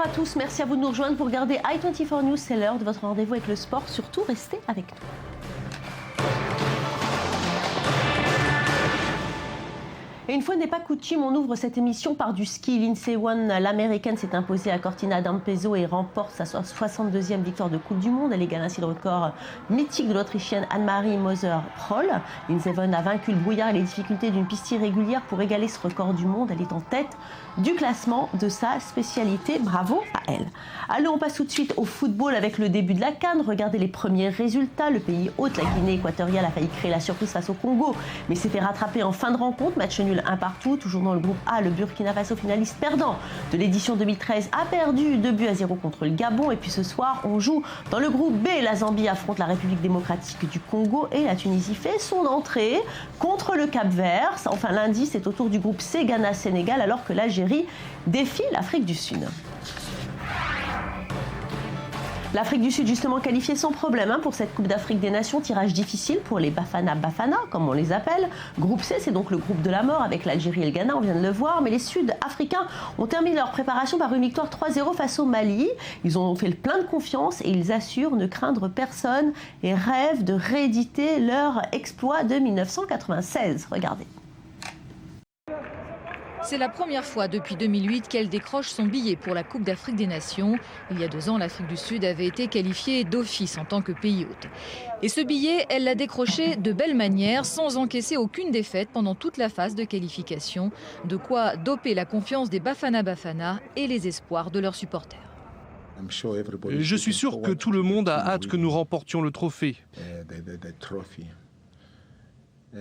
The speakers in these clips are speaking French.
à tous, merci à vous de nous rejoindre pour regarder i24 News, c'est l'heure de votre rendez-vous avec le sport, surtout restez avec nous. Et une fois n'est pas coutume, on ouvre cette émission par du ski. Lindsey Vonn, l'américaine, s'est imposée à Cortina d'Ampezzo et remporte sa 62e victoire de Coupe du Monde. Elle égale ainsi le record mythique de l'Autrichienne Annemarie Moser-Pröll. Lindsey Vonn a vaincu le brouillard et les difficultés d'une piste irrégulière pour égaler ce record du monde. Elle est en tête du classement de sa spécialité. Bravo à elle. Allez, on passe tout de suite au football avec le début de la CAN. Regardez les premiers résultats. Le pays hôte, la Guinée équatoriale, a failli créer la surprise face au Congo, mais s'est fait rattraper en fin de rencontre. Match nul 1 partout. Toujours dans le groupe A, le Burkina Faso, finaliste perdant de l'édition 2013, a perdu 2-0 contre le Gabon. Et puis ce soir, on joue dans le groupe B. La Zambie affronte la République démocratique du Congo et la Tunisie fait son entrée contre le Cap-Vert. Enfin, lundi, c'est au tour du groupe C, Ghana-Sénégal, alors que l'Algérie défie l'Afrique du Sud. L'Afrique du Sud, justement, qualifiée sans problème pour cette Coupe d'Afrique des Nations. Tirage difficile pour les Bafana Bafana, comme on les appelle. Groupe C, c'est donc le groupe de la mort avec l'Algérie et le Ghana, on vient de le voir. Mais les Sud-Africains ont terminé leur préparation par une victoire 3-0 face au Mali. Ils ont fait le plein de confiance et ils assurent ne craindre personne et rêvent de rééditer leur exploit de 1996. Regardez. C'est la première fois depuis 2008 qu'elle décroche son billet pour la Coupe d'Afrique des Nations. Il y a 2 ans, l'Afrique du Sud avait été qualifiée d'office en tant que pays hôte. Et ce billet, elle l'a décroché de belle manière, sans encaisser aucune défaite pendant toute la phase de qualification. De quoi doper la confiance des Bafana Bafana et les espoirs de leurs supporters. Je suis sûr que tout le monde a hâte que nous remportions le trophée.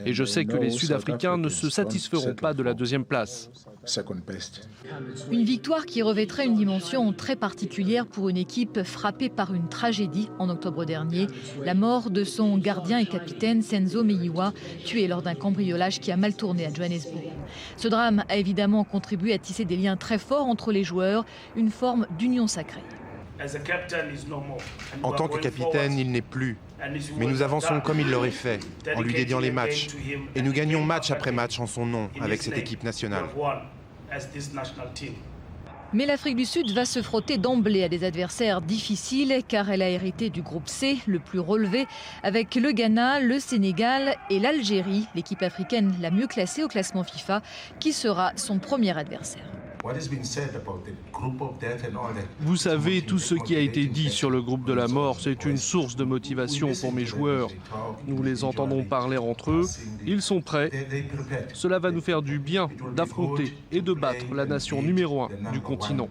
Et je sais que les Sud-Africains ne se satisferont pas de la 2e place. Une victoire qui revêtrait une dimension très particulière pour une équipe frappée par une tragédie en octobre dernier. La mort de son gardien et capitaine Senzo Meyiwa, tué lors d'un cambriolage qui a mal tourné à Johannesburg. Ce drame a évidemment contribué à tisser des liens très forts entre les joueurs, une forme d'union sacrée. En tant que capitaine, il n'est plus. Mais nous avançons comme il l'aurait fait, en lui dédiant les matchs. Et nous gagnons match après match en son nom, avec cette équipe nationale. Mais l'Afrique du Sud va se frotter d'emblée à des adversaires difficiles, car elle a hérité du groupe C, le plus relevé, avec le Ghana, le Sénégal et l'Algérie, l'équipe africaine la mieux classée au classement FIFA, qui sera son premier adversaire. Vous savez, tout ce qui a été dit sur le groupe de la mort, c'est une source de motivation pour mes joueurs. Nous les entendons parler entre eux, ils sont prêts. Cela va nous faire du bien d'affronter et de battre la nation numéro 1 du continent.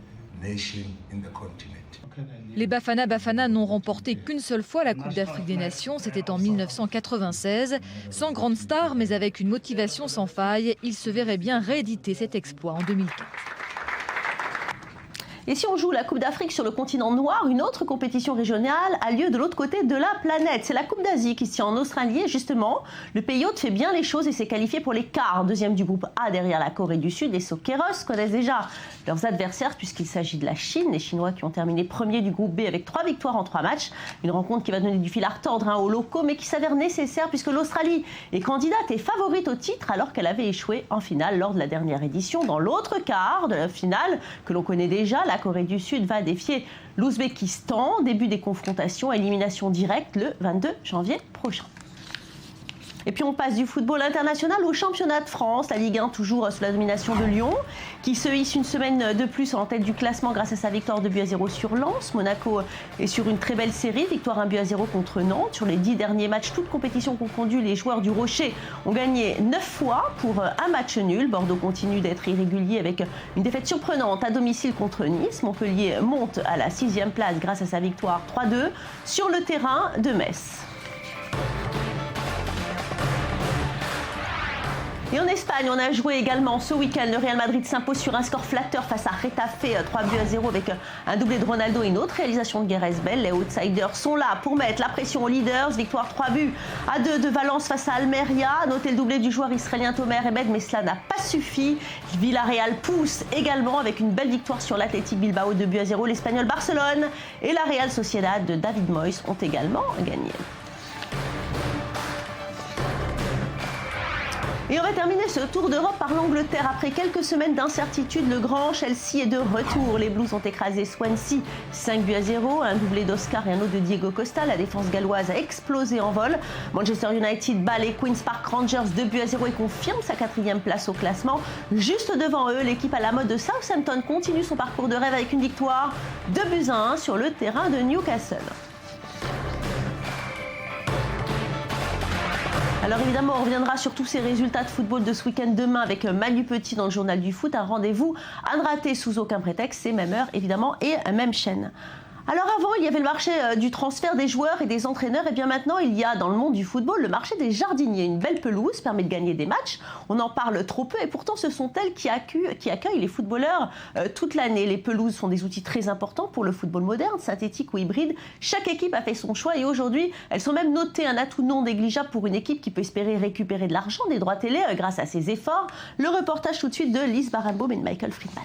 Les Bafana Bafana n'ont remporté qu'une seule fois la Coupe d'Afrique des Nations, c'était en 1996. Sans grande star, mais avec une motivation sans faille, ils se verraient bien rééditer cet exploit en 2015. Et si on joue la Coupe d'Afrique sur le continent noir, une autre compétition régionale a lieu de l'autre côté de la planète. C'est la Coupe d'Asie qui se tient en Australie et justement, le pays hôte fait bien les choses et s'est qualifié pour les quarts. 2e du groupe A derrière la Corée du Sud. Les Socceroos connaissent déjà leurs adversaires puisqu'il s'agit de la Chine. Les Chinois qui ont terminé premier du groupe B avec 3 victoires en 3 matchs. Une rencontre qui va donner du fil à retordre aux locaux mais qui s'avère nécessaire puisque l'Australie est candidate et favorite au titre alors qu'elle avait échoué en finale lors de la dernière édition. Dans l'autre quart de la finale que l'on connaît déjà, la Corée du Sud va défier l'Ouzbékistan. Début des confrontations, élimination directe le 22 janvier prochain. Et puis on passe du football international au championnat de France, la Ligue 1 toujours sous la domination de Lyon, qui se hisse une semaine de plus en tête du classement grâce à sa victoire 2-0 sur Lens. Monaco est sur une très belle série, victoire 1-0 contre Nantes. Sur les 10 derniers matchs, toutes compétitions confondues, les joueurs du Rocher ont gagné 9 fois pour un match nul. Bordeaux continue d'être irrégulier avec une défaite surprenante à domicile contre Nice. Montpellier monte à la 6e place grâce à sa victoire 3-2 sur le terrain de Metz. Et en Espagne, on a joué également ce week-end. Le Real Madrid s'impose sur un score flatteur face à Getafe, 3-0 avec un doublé de Ronaldo et une autre réalisation de Gareth Bale. Les outsiders sont là pour mettre la pression aux leaders. Victoire 3-2 de Valence face à Almeria. Notez le doublé du joueur israélien Tomer Hemed, mais cela n'a pas suffi. Villarreal pousse également avec une belle victoire sur l'Athletic Bilbao 2-0. L'Espagnol Barcelone et la Real Sociedad de David Moyes ont également gagné. Et on va terminer ce tour d'Europe par l'Angleterre. Après quelques semaines d'incertitude, le grand Chelsea est de retour. Les Blues ont écrasé Swansea 5-0, un doublé d'Oscar et un autre de Diego Costa. La défense galloise a explosé en vol. Manchester United bat les Queen's Park Rangers 2-0 et confirme sa 4e place au classement. Juste devant eux, l'équipe à la mode de Southampton continue son parcours de rêve avec une victoire 2-1 sur le terrain de Newcastle. Alors évidemment, on reviendra sur tous ces résultats de football de ce week-end demain avec Manu Petit dans le journal du foot. Un rendez-vous à ne rater sous aucun prétexte, c'est même heure évidemment et même chaîne. Alors avant, il y avait le marché du transfert des joueurs et des entraîneurs. Et bien maintenant, il y a dans le monde du football le marché des jardiniers. Une belle pelouse permet de gagner des matchs. On en parle trop peu et pourtant ce sont elles qui accueillent les footballeurs toute l'année. Les pelouses sont des outils très importants pour le football moderne, synthétique ou hybride. Chaque équipe a fait son choix et aujourd'hui, elles sont même notées un atout non négligeable pour une équipe qui peut espérer récupérer de l'argent, des droits télé grâce à ses efforts. Le reportage tout de suite de Lise Barenbaum et de Michael Friedman.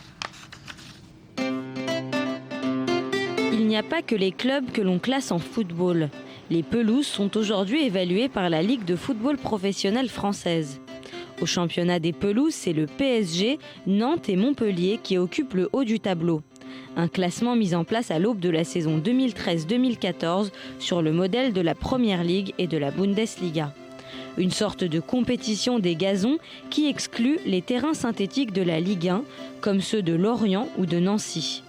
Il n'y a pas que les clubs que l'on classe en football. Les pelouses sont aujourd'hui évaluées par la Ligue de football professionnelle française. Au championnat des pelouses, c'est le PSG, Nantes et Montpellier qui occupent le haut du tableau. Un classement mis en place à l'aube de la saison 2013-2014 sur le modèle de la Première Ligue et de la Bundesliga. Une sorte de compétition des gazons qui exclut les terrains synthétiques de la Ligue 1, comme ceux de Lorient ou de Nancy.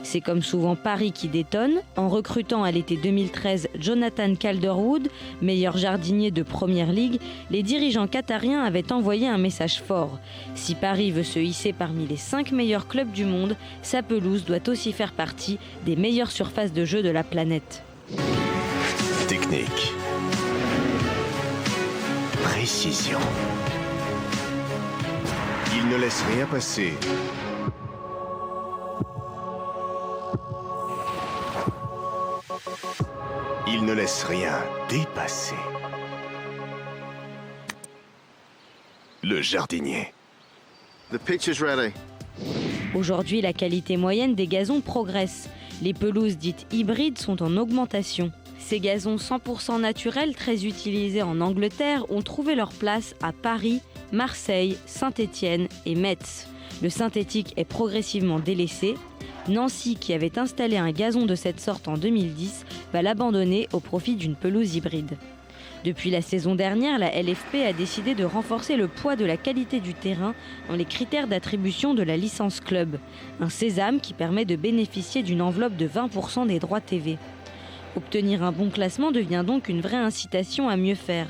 C'est comme souvent Paris qui détonne, en recrutant à l'été 2013 Jonathan Calderwood, meilleur jardinier de Première Ligue, les dirigeants qatariens avaient envoyé un message fort. Si Paris veut se hisser parmi les 5 meilleurs clubs du monde, sa pelouse doit aussi faire partie des meilleures surfaces de jeu de la planète. Technique. Précision. Il ne laisse rien passer. Il ne laisse rien dépasser. Le jardinier. The pitch is ready. Aujourd'hui, la qualité moyenne des gazons progresse. Les pelouses dites hybrides sont en augmentation. Ces gazons 100% naturels, très utilisés en Angleterre, ont trouvé leur place à Paris, Marseille, Saint-Étienne et Metz. Le synthétique est progressivement délaissé. Nancy, qui avait installé un gazon de cette sorte en 2010, va l'abandonner au profit d'une pelouse hybride. Depuis la saison dernière, la LFP a décidé de renforcer le poids de la qualité du terrain dans les critères d'attribution de la licence club. Un sésame qui permet de bénéficier d'une enveloppe de 20% des droits TV. Obtenir un bon classement devient donc une vraie incitation à mieux faire.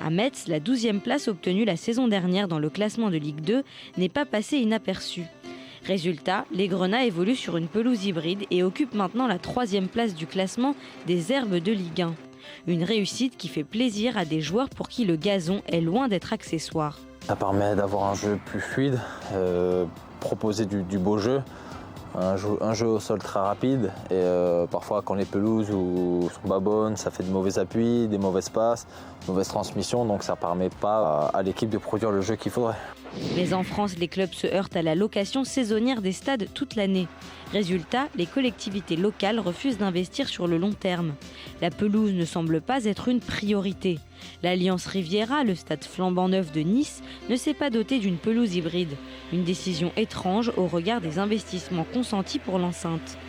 À Metz, la 12e place obtenue la saison dernière dans le classement de Ligue 2 n'est pas passée inaperçue. Résultat, les Grenats évoluent sur une pelouse hybride et occupent maintenant la 3e place du classement des herbes de Ligue 1. Une réussite qui fait plaisir à des joueurs pour qui le gazon est loin d'être accessoire. Ça permet d'avoir un jeu plus fluide, proposer du beau jeu, un jeu au sol très rapide. Et parfois quand les pelouses sont pas bonnes, ça fait de mauvais appuis, des mauvaises passes, de mauvaises transmissions, donc ça permet pas à l'équipe de produire le jeu qu'il faudrait. Mais en France, les clubs se heurtent à la location saisonnière des stades toute l'année. Résultat, les collectivités locales refusent d'investir sur le long terme. La pelouse ne semble pas être une priorité. L'Alliance Riviera, le stade flambant neuf de Nice, ne s'est pas doté d'une pelouse hybride. Une décision étrange au regard des investissements consentis pour l'enceinte.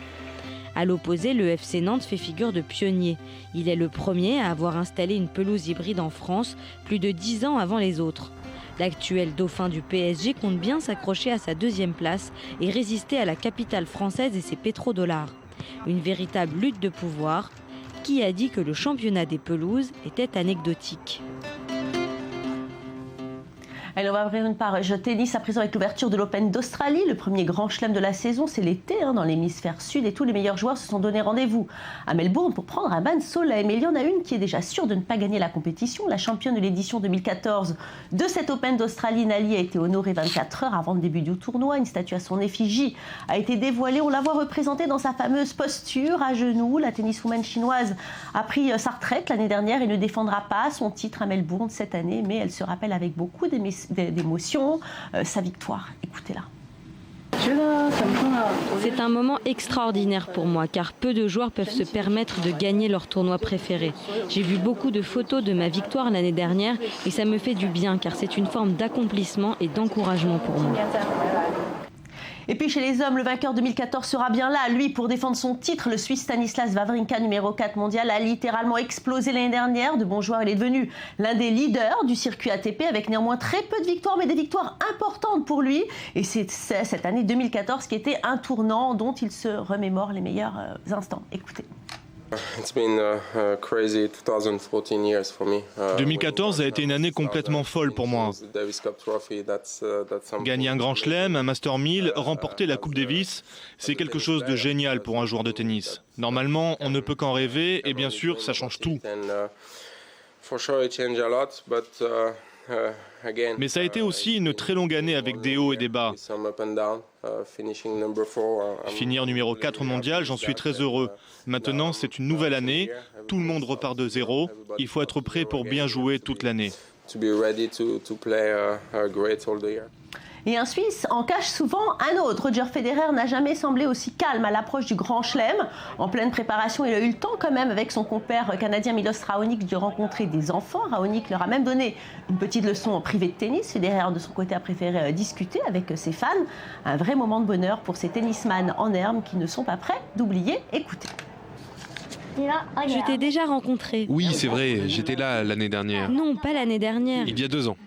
À l'opposé, le FC Nantes fait figure de pionnier. Il est le premier à avoir installé une pelouse hybride en France, plus de 10 ans avant les autres. L'actuel dauphin du PSG compte bien s'accrocher à sa 2e place et résister à la capitale française et ses pétrodollars. Une véritable lutte de pouvoir. Qui a dit que le championnat des pelouses était anecdotique ? Allez, on va ouvrir une page tennis à présent avec l'ouverture de l'Open d'Australie. Le premier grand chelem de la saison, c'est l'été dans l'hémisphère sud et tous les meilleurs joueurs se sont donné rendez-vous à Melbourne pour prendre un bain de soleil. Mais il y en a une qui est déjà sûre de ne pas gagner la compétition. La championne de l'édition 2014 de cet Open d'Australie, Nali, a été honorée 24 heures avant le début du tournoi. Une statue à son effigie a été dévoilée. On la voit représentée dans sa fameuse posture à genoux. La tenniswoman chinoise a pris sa retraite l'année dernière et ne défendra pas son titre à Melbourne cette année. Mais elle se rappelle avec beaucoup d'émotion sa victoire. Écoutez-la. C'est un moment extraordinaire pour moi car peu de joueurs peuvent se permettre de gagner leur tournoi préféré. J'ai vu beaucoup de photos de ma victoire l'année dernière et ça me fait du bien car c'est une forme d'accomplissement et d'encouragement pour moi. Et puis chez les hommes, le vainqueur 2014 sera bien là. Lui, pour défendre son titre, le Suisse Stanislas Wawrinka, numéro 4 mondial, a littéralement explosé l'année dernière. De bon joueur, il est devenu l'un des leaders du circuit ATP avec néanmoins très peu de victoires, mais des victoires importantes pour lui. Et c'est cette année 2014 qui était un tournant dont il se remémore les meilleurs instants. Écoutez. 2014 a été une année complètement folle pour moi. Gagner un grand chelem, un Master 1000, remporter la Coupe Davis, c'est quelque chose de génial pour un joueur de tennis. Normalement, on ne peut qu'en rêver et bien sûr, ça change tout. Mais ça a été aussi une très longue année avec des hauts et des bas. Finir numéro 4 mondial, j'en suis très heureux. Maintenant, c'est une nouvelle année. Tout le monde repart de zéro. Il faut être prêt pour bien jouer toute l'année. Et un Suisse en cache souvent un autre. Roger Federer n'a jamais semblé aussi calme à l'approche du Grand Chelem. En pleine préparation, il a eu le temps quand même avec son compère canadien Milos Raonic de rencontrer des enfants. Raonic leur a même donné une petite leçon en privé de tennis. Federer, de son côté, a préféré discuter avec ses fans. Un vrai moment de bonheur pour ces tennisman en herbe qui ne sont pas prêts d'oublier. Écoutez. Je t'ai déjà rencontré. Oui, c'est vrai, j'étais là l'année dernière. Non, pas l'année dernière. Il y a 2 ans.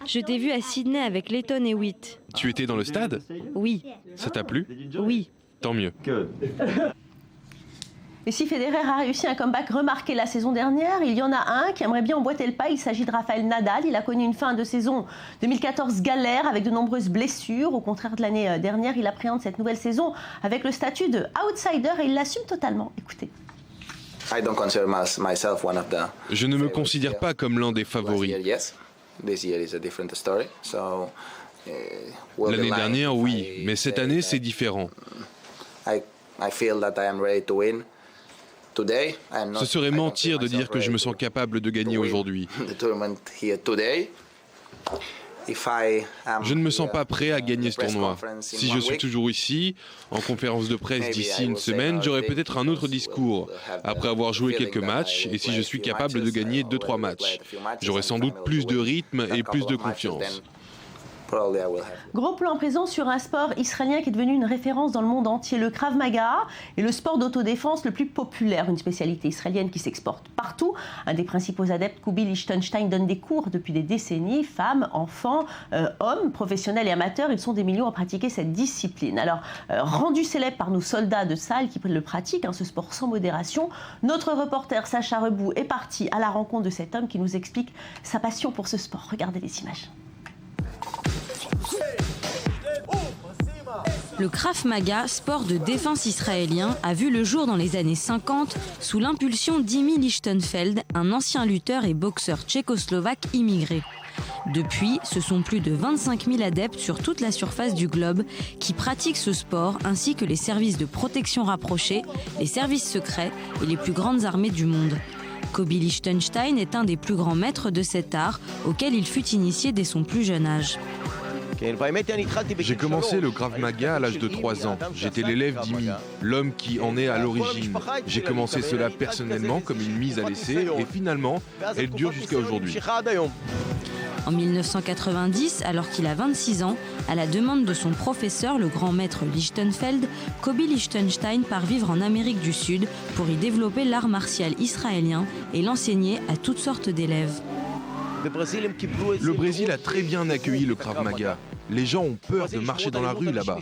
Je t'ai vu à Sydney avec Leighton Hewitt. Tu étais dans le stade? Oui. Ça t'a plu? Oui. Tant mieux. Et si Federer a réussi un comeback remarqué la saison dernière, il y en a un qui aimerait bien emboîter le pas. Il s'agit de Rafael Nadal. Il a connu une fin de saison 2014 galère avec de nombreuses blessures. Au contraire de l'année dernière, il appréhende cette nouvelle saison avec le statut de outsider et il l'assume totalement. Écoutez. Je ne me considère pas comme l'un des favoris. L'année dernière, oui, mais cette année, c'est différent. Ce serait mentir de dire que je me sens capable de gagner aujourd'hui. Je ne me sens pas prêt à gagner ce tournoi. Si je suis toujours ici, en conférence de presse d'ici une semaine, j'aurai peut-être un autre discours, après avoir joué quelques matchs, et si je suis capable de gagner 2-3 matchs. J'aurai sans doute plus de rythme et plus de confiance. Gros plan présent sur un sport israélien qui est devenu une référence dans le monde entier. Le Krav Maga est le sport d'autodéfense le plus populaire, une spécialité israélienne qui s'exporte partout. Un des principaux adeptes, Kobi Lichtenstein, donne des cours depuis des décennies. Femmes, enfants, hommes, professionnels et amateurs, ils sont des millions à pratiquer cette discipline. Alors, rendu célèbre par nos soldats de salle qui le pratiquent, ce sport sans modération, notre reporter Sacha Rebout est parti à la rencontre de cet homme qui nous explique sa passion pour ce sport. Regardez les images. Le Krav Maga, sport de défense israélien, a vu le jour dans les années 50 sous l'impulsion d'Imi Lichtenfeld, un ancien lutteur et boxeur tchécoslovaque immigré. Depuis, ce sont plus de 25 000 adeptes sur toute la surface du globe qui pratiquent ce sport, ainsi que les services de protection rapprochés, les services secrets et les plus grandes armées du monde. Kobi Lichtenstein est un des plus grands maîtres de cet art, auquel il fut initié dès son plus jeune âge. J'ai commencé le Krav Maga à l'âge de 3 ans. J'étais l'élève d'Imi, l'homme qui en est à l'origine. J'ai commencé cela personnellement comme une mise à l'essai et finalement, elle dure jusqu'à aujourd'hui. En 1990, alors qu'il a 26 ans, à la demande de son professeur, le grand maître Lichtenfeld, Kobi Lichtenstein part vivre en Amérique du Sud pour y développer l'art martial israélien et l'enseigner à toutes sortes d'élèves. Le Brésil a très bien accueilli le Krav Maga. Les gens ont peur de marcher dans la rue là-bas.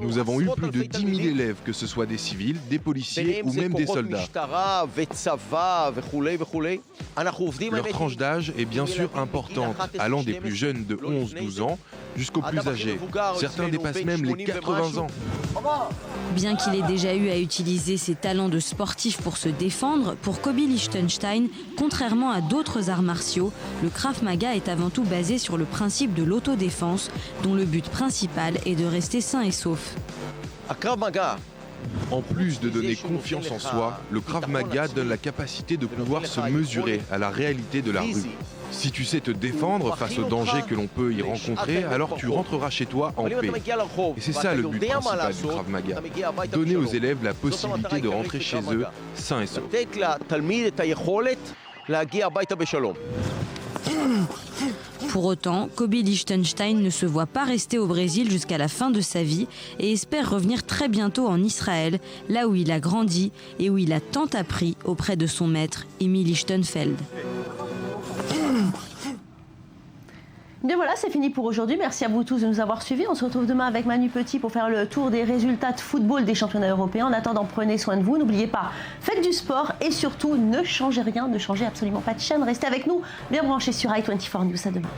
Nous avons eu plus de 10 000 élèves, que ce soit des civils, des policiers ou même des soldats. Leur tranche d'âge est bien sûr importante, allant des plus jeunes de 11-12 ans jusqu'aux plus âgés. Certains dépassent même les 80 ans. Bien qu'il ait déjà eu à utiliser ses talents de sportif pour se défendre, pour Kobi Lichtenstein, contrairement à d'autres arts martiaux, le Krav Maga est avant tout basé sur le principe de l'autodéfense, dont le but principal est de rester sain et sauf. En plus de donner confiance en soi, le Krav Maga donne la capacité de pouvoir se mesurer à la réalité de la rue. Si tu sais te défendre face aux dangers que l'on peut y rencontrer, alors tu rentreras chez toi en paix. Et c'est ça le but principal du Krav Maga. Donner aux élèves la possibilité de rentrer chez eux sains et saufs. Pour autant, Kobe Lichtenstein ne se voit pas rester au Brésil jusqu'à la fin de sa vie et espère revenir très bientôt en Israël, là où il a grandi et où il a tant appris auprès de son maître, Emil Lichtenfeld. Bien voilà, c'est fini pour aujourd'hui. Merci à vous tous de nous avoir suivis. On se retrouve demain avec Manu Petit pour faire le tour des résultats de football des championnats européens. En attendant, prenez soin de vous. N'oubliez pas, faites du sport et surtout, ne changez rien, ne changez absolument pas de chaîne. Restez avec nous, bien branchés sur i24 News. À demain.